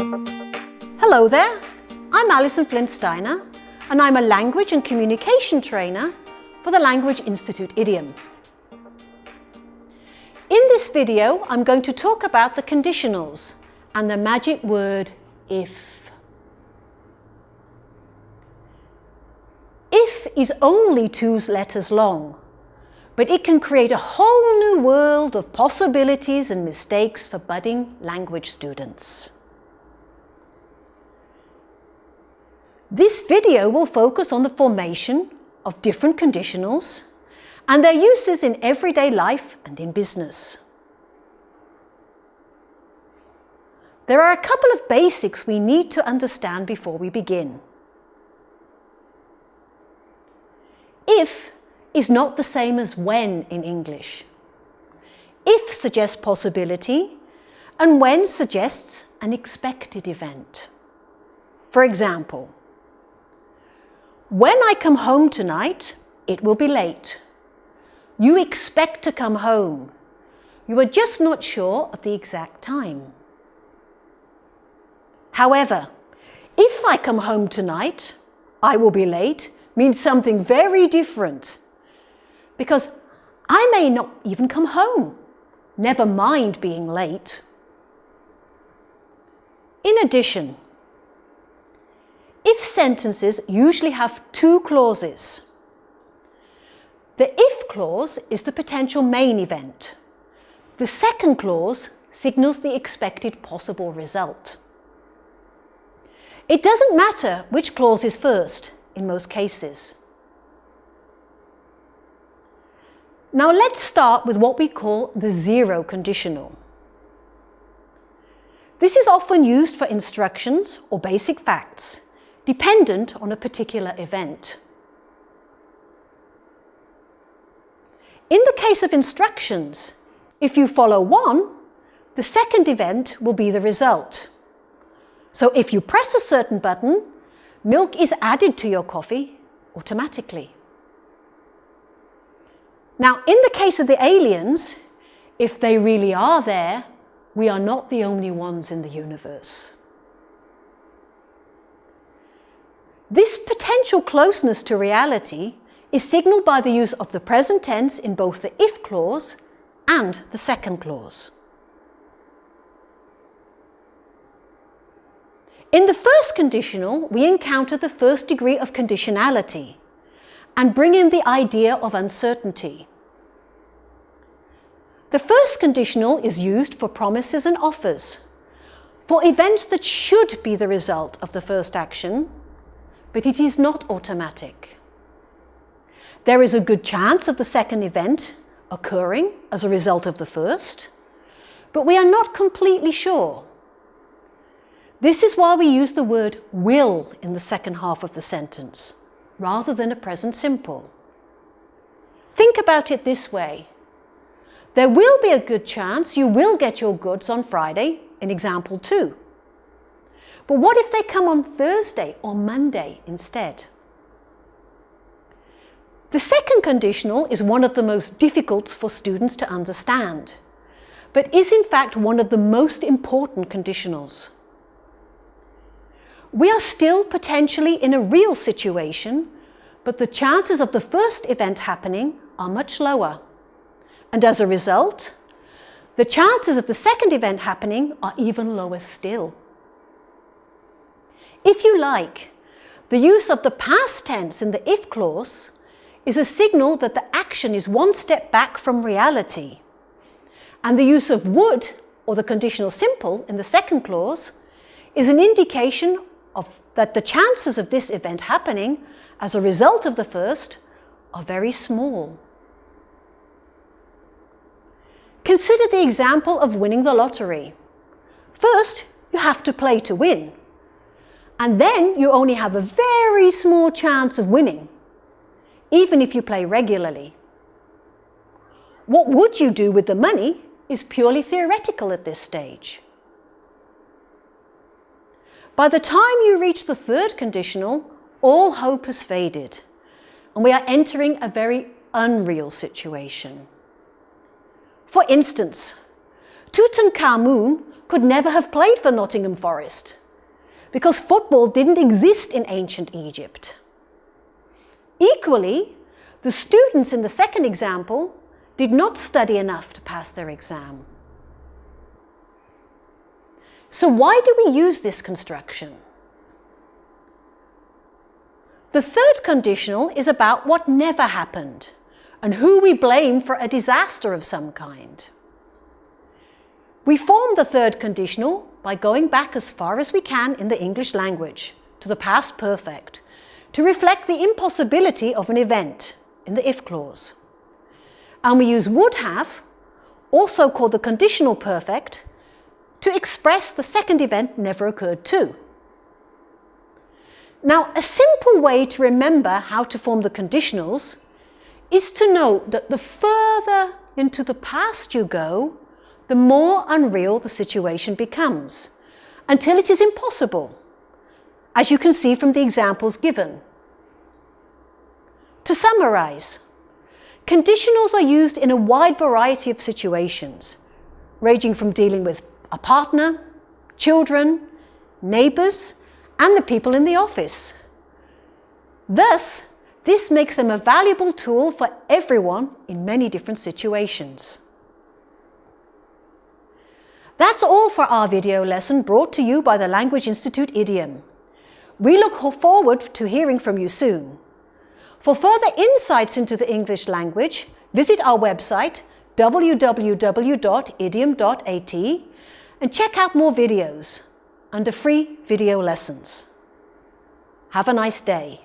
Hello there, I'm Alison Flint-Steiner and I'm a language and communication trainer for the Language Institute Idiom. In this video, I'm going to talk about the conditionals and the magic word if. If is only 2 letters long, but it can create a whole new world of possibilities and mistakes for budding language students. This video will focus on the formation of different conditionals and their uses in everyday life and in business. There are a couple of basics we need to understand before we begin. If is not the same as when in English. If suggests possibility and when suggests an expected event. For example, when I come home tonight, it will be late. You expect to come home. You are just not sure of the exact time. However, if I come home tonight, I will be late means something very different. Because I may not even come home, never mind being late. In addition, if sentences usually have 2 clauses. The if clause is the potential main event. The second clause signals the expected possible result. It doesn't matter which clause is first in most cases. Now let's start with what we call the zero conditional. This is often used for instructions or basic facts, dependent on a particular event. In the case of instructions, if you follow one, the second event will be the result. So if you press a certain button, milk is added to your coffee automatically. Now, in the case of the aliens, if they really are there, we are not the only ones in the universe. This potential closeness to reality is signaled by the use of the present tense in both the if clause and the second clause. In the first conditional, we encounter the first degree of conditionality and bring in the idea of uncertainty. The first conditional is used for promises and offers, for events that should be the result of the first action, but it is not automatic. There is a good chance of the second event occurring as a result of the first, but we are not completely sure. This is why we use the word will in the second half of the sentence, rather than a present simple. Think about it this way. There will be a good chance you will get your goods on Friday, in example 2. But what if they come on Thursday or Monday instead? The second conditional is one of the most difficult for students to understand, but is in fact one of the most important conditionals. We are still potentially in a real situation, but the chances of the first event happening are much lower. And as a result, the chances of the second event happening are even lower still. If you like, the use of the past tense in the if clause is a signal that the action is one step back from reality. And the use of would, or the conditional simple, in the second clause is an indication that the chances of this event happening as a result of the first are very small. Consider the example of winning the lottery. First, you have to play to win. And then you only have a very small chance of winning, even if you play regularly. What would you do with the money is purely theoretical at this stage. By the time you reach the third conditional, all hope has faded, and we are entering a very unreal situation. For instance, Tutankhamun could never have played for Nottingham Forest because football didn't exist in ancient Egypt. Equally, the students in the second example did not study enough to pass their exam. So why do we use this construction? The third conditional is about what never happened and who we blame for a disaster of some kind. We form the third conditional by going back as far as we can in the English language to the past perfect to reflect the impossibility of an event in the if clause. And we use would have, also called the conditional perfect, to express the second event never occurred to. Now, a simple way to remember how to form the conditionals is to note that the further into the past you go, the more unreal the situation becomes, until it is impossible, as you can see from the examples given. To summarize, conditionals are used in a wide variety of situations, ranging from dealing with a partner, children, neighbours, and the people in the office. Thus, this makes them a valuable tool for everyone in many different situations. That's all for our video lesson brought to you by the Language Institute i-diom. We look forward to hearing from you soon. For further insights into the English language, visit our website www.idiom.at and check out more videos under free video lessons. Have a nice day.